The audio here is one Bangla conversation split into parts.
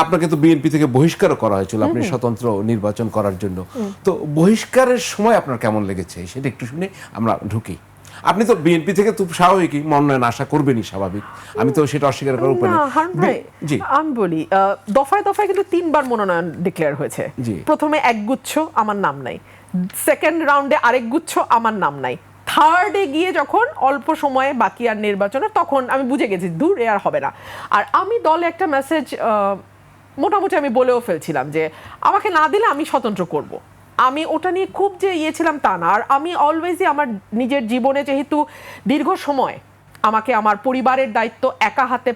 আপনাকে তো বিএনপি থেকে বহিষ্কার করা হয়েছিল আপনি স্বতন্ত্র নির্বাচন করার জন্য। তো বহিষ্কারের সময় আপনার কেমন লেগেছে সেটা একটু শুনে আমরা ঢুকি। আপনি তো বিএনপি থেকে খুব স্বাভাবিকই মনোনয়ন আশা করবেনই, স্বাভাবিক, আমি তো সেটা অস্বীকার করার উপায় নেই। জি, আমি বলি দফায় দফায় কিন্তু 3বার মনোনয়ন ডিক্লেয়ার হয়েছে। প্রথমে একগুচ্ছ আমার নাম নাই, সেকেন্ড রাউন্ডে আরেক গুচ্ছ আমার নাম নাই, থার্ডে গিয়ে যখন অল্প সময়ে বাকি আর নির্বাচনে, তখন আমি বুঝে গেছি দূর এ আর হবে না। আর আমি দলে একটা মেসেজ মোটামুটি আমি বলেও ফেলছিলাম যে আমাকে না দিলে আমি স্বতন্ত্র করব। আমি ওটা নিয়ে খুব যে ছিলাম তা না। আর আমি অলওয়েজই আমার নিজের জীবনে যেহেতু দীর্ঘ সময় আমাকে আমার পরিবারের দায়িত্ব একা হাতে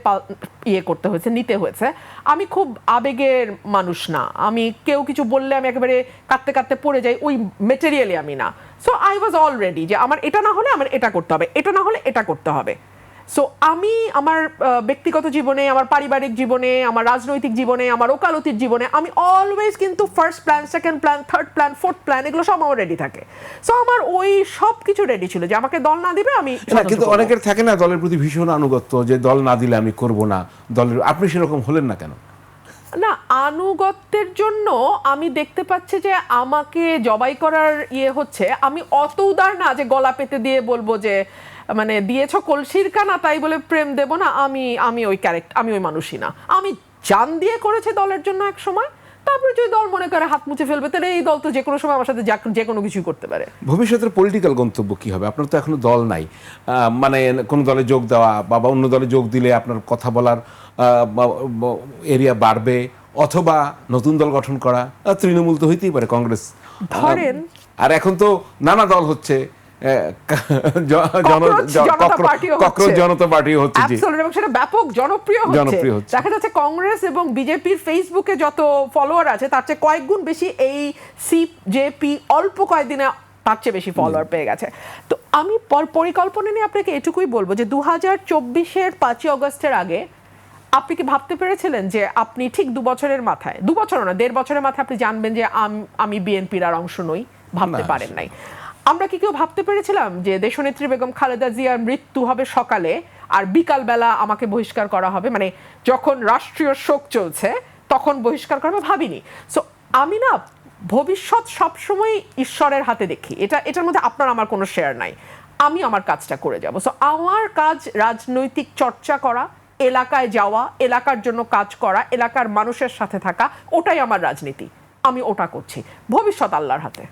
করতে হয়েছে, নিতে হয়েছে, আমি খুব আবেগের মানুষ না। আমি কেউ কিছু বললে আমি একেবারে কাঁদতে কাঁদতে পড়ে যাই, ওই মেটেরিয়ালি আমি না। সো আই ওয়াজ অলরেডি যে আমার এটা না হলে আমার এটা করতে হবে, এটা না হলে এটা করতে হবে। সো আমি আমার ব্যক্তিগত জীবনে, আমার পারিবারিক জীবনে, আমার রাজনৈতিক জীবনে, আমার ওকালতির জীবনে আমি অলওয়েজ কিন্তু first plan, second plan, third plan, fourth plan এগুলো সব আমার রেডি থাকে। সো আমার ওই সব কিছু রেডি ছিল যে আমাকে দল না দিবে আমি। কিন্তু অনেকের থাকে না দলের প্রতি ভীষণ আনুগত্য, যে দল না দিলে আমি করব না দলের। আপনি সেরকম হলেন না কেন? না, আনুগত্যের জন্য আমি দেখতে পাচ্ছি যে আমাকে জবাই করার হচ্ছে। আমি অত উদার না যে গলা পেতে দিয়ে বলবো যে মানে দিয়েছ কলসির কানা তাই বলে প্রেম দেব না। আমি ওই ক্যারেক্টার, আমি ওই মানুষই না। আমি জান দিয়ে করেছি দলের জন্য এক সময়, তারপরে যদি দল মনে করে হাত মুছে ফেলবে তাহলে এই দল তো যে কোনো সময় আমার সাথে যে কোনো কিছু করতে পারে। ভবিষ্যতের পলিটিক্যাল গন্তব্য কি হবে? আপনার তো এখনো দল নাই, মানে কোন দলে যোগ দেওয়া বা অন্য দলে যোগ দিলে আপনার কথা বলার এরিয়া বাড়বে, অথবা নতুন দল গঠন করা, তৃণমূল তো হইতেই পারে, কংগ্রেস ধরেন। আর এখন তো নানা দল হচ্ছে, জনতা পার্টি হচ্ছে, এবং সেটা ব্যাপক জনপ্রিয় হচ্ছে। দেখা যাচ্ছে কংগ্রেস এবং বিজেপির ফেসবুকে যত ফলোয়ার আছে তার চেয়ে কয়েক গুণ বেশি এই সিজেপি অল্প কয়েকদিনে তার চেয়ে বেশি ফলোয়ার পেয়ে গেছে। তো আমি পরিকল্পনা নিয়ে আপনাকে এটুকুই বলবো যে 2024-এর 5ই অগস্টের আগে আপনি কি ভাবতে পেরেছিলেন যে আপনি ঠিক 2 বছরের মাথায়, 2 বছর না 1.5 বছরের মাথায় আপনি জানবেন যে আমি বিএনপির আর অংশ নই? ভাবতে পারেন নাই। আমরা কি কেউ ভাবতে পেরেছিলাম যে দেশনেত্রী বেগম খালেদা জিয়ার মৃত্যু হবে সকালে আর বিকালবেলা আমাকে বহিষ্কার করা হবে? মানে যখন রাষ্ট্রীয় শোক চলছে তখন বহিষ্কার করা হবে? ভাবিনি। সো আমি না ভবিষ্যৎ সবসময় ঈশ্বরের হাতে দেখি। এটার মধ্যে আপনার আমার কোনো শেয়ার নাই। আমি আমার কাজটা করে যাব। সো আমার কাজ রাজনৈতিক চর্চা করা, এলাকায় যাওয়া, এলাকার জন্য কাজ করা, এলাকার মানুষের সাথে থাকা, ওটাই আমার রাজনীতি। আমি ওটা করছি। ভবিষ্যৎ আল্লাহর হাতে।